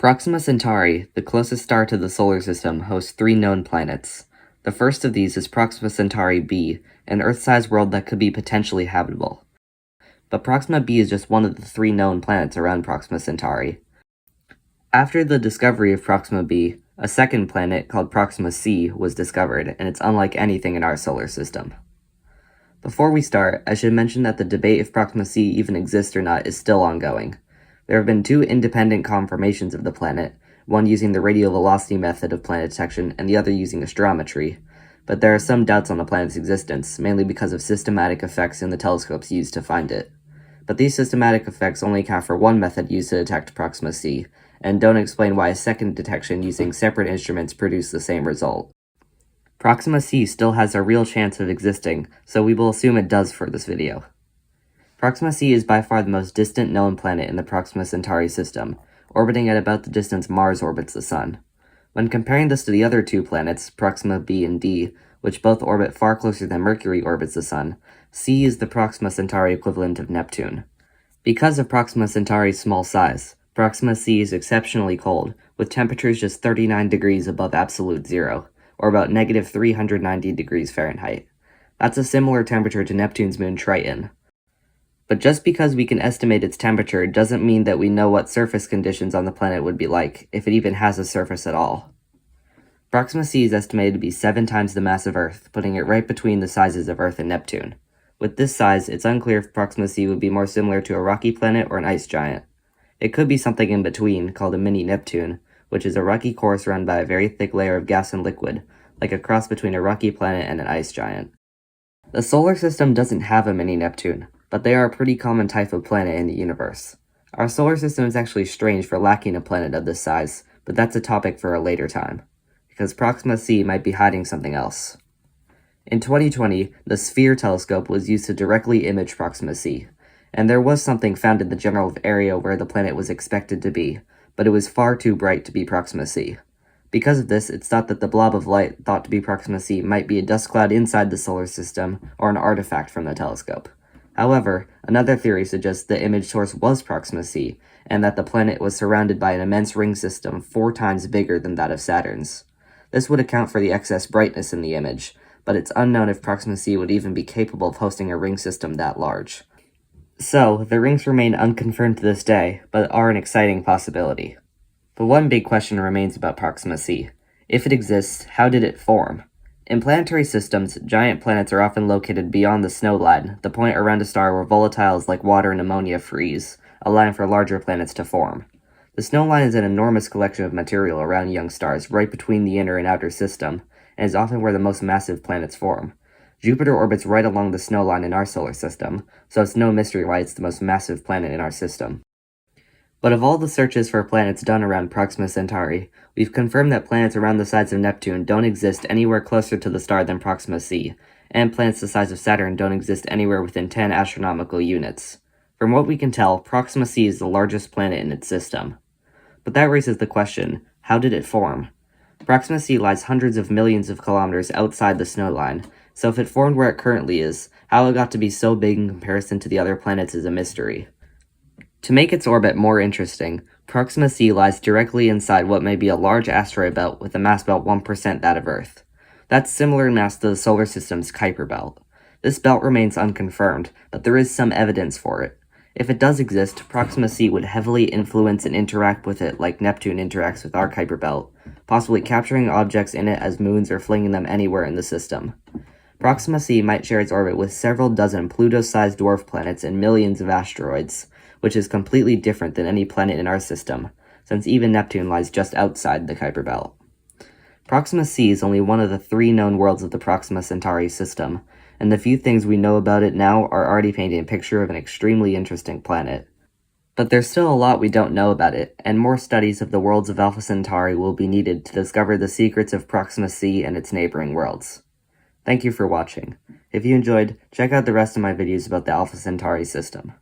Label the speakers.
Speaker 1: Proxima Centauri, the closest star to the solar system, hosts 3 known planets. The first of these is Proxima Centauri b, an Earth-sized world that could be potentially habitable. But Proxima b is just one of the 3 known planets around Proxima Centauri. After the discovery of Proxima b, a second planet called Proxima c was discovered, and it's unlike anything in our solar system. Before we start, I should mention that the debate if Proxima c even exists or not is still ongoing. There have been 2 independent confirmations of the planet, one using the radial velocity method of planet detection and the other using astrometry, but there are some doubts on the planet's existence, mainly because of systematic effects in the telescopes used to find it. But these systematic effects only account for one method used to detect Proxima c, and don't explain why a second detection using separate instruments produced the same result. Proxima c still has a real chance of existing, so we will assume it does for this video. Proxima c is by far the most distant known planet in the Proxima Centauri system, orbiting at about the distance Mars orbits the Sun. When comparing this to the other 2 planets, Proxima b and d, which both orbit far closer than Mercury orbits the Sun, c is the Proxima Centauri equivalent of Neptune. Because of Proxima Centauri's small size, Proxima c is exceptionally cold, with temperatures just 39 degrees above absolute zero, or about negative 390 degrees Fahrenheit. That's a similar temperature to Neptune's moon Triton. But just because we can estimate its temperature doesn't mean that we know what surface conditions on the planet would be like, if it even has a surface at all. Proxima c is estimated to be 7 times the mass of Earth, putting it right between the sizes of Earth and Neptune. With this size, it's unclear if Proxima c would be more similar to a rocky planet or an ice giant. It could be something in between, called a mini Neptune, which is a rocky core surrounded by a very thick layer of gas and liquid, like a cross between a rocky planet and an ice giant. The solar system doesn't have a mini Neptune, but they are a pretty common type of planet in the universe. Our solar system is actually strange for lacking a planet of this size, but that's a topic for a later time, because Proxima c might be hiding something else. In 2020, the Sphere telescope was used to directly image Proxima c, and there was something found in the general area where the planet was expected to be, but it was far too bright to be Proxima c. Because of this, it's thought that the blob of light thought to be Proxima c might be a dust cloud inside the solar system or an artifact from the telescope. However, another theory suggests the image source was Proxima c, and that the planet was surrounded by an immense ring system 4 times bigger than that of Saturn's. This would account for the excess brightness in the image, but it's unknown if Proxima c would even be capable of hosting a ring system that large. So, the rings remain unconfirmed to this day, but are an exciting possibility. But one big question remains about Proxima c. If it exists, how did it form? In planetary systems, giant planets are often located beyond the snow line, the point around a star where volatiles like water and ammonia freeze, allowing for larger planets to form. The snow line is an enormous collection of material around young stars right between the inner and outer system, and is often where the most massive planets form. Jupiter orbits right along the snow line in our solar system, so it's no mystery why it's the most massive planet in our system. But of all the searches for planets done around Proxima Centauri, we've confirmed that planets around the size of Neptune don't exist anywhere closer to the star than Proxima c, and planets the size of Saturn don't exist anywhere within 10 astronomical units. From what we can tell, Proxima c is the largest planet in its system. But that raises the question, how did it form? Proxima c lies hundreds of millions of kilometers outside the snow line, so if it formed where it currently is, how it got to be so big in comparison to the other planets is a mystery. To make its orbit more interesting, Proxima c lies directly inside what may be a large asteroid belt with a mass about 1% that of Earth. That's similar in mass to the solar system's Kuiper belt. This belt remains unconfirmed, but there is some evidence for it. If it does exist, Proxima c would heavily influence and interact with it like Neptune interacts with our Kuiper belt, possibly capturing objects in it as moons or flinging them anywhere in the system. Proxima c might share its orbit with several dozen Pluto-sized dwarf planets and millions of asteroids, which is completely different than any planet in our system, since even Neptune lies just outside the Kuiper belt. Proxima c is only one of the 3 known worlds of the Proxima Centauri system, and the few things we know about it now are already painting a picture of an extremely interesting planet. But there's still a lot we don't know about it, and more studies of the worlds of Alpha Centauri will be needed to discover the secrets of Proxima c and its neighboring worlds. Thank you for watching. If you enjoyed, check out the rest of my videos about the Alpha Centauri system.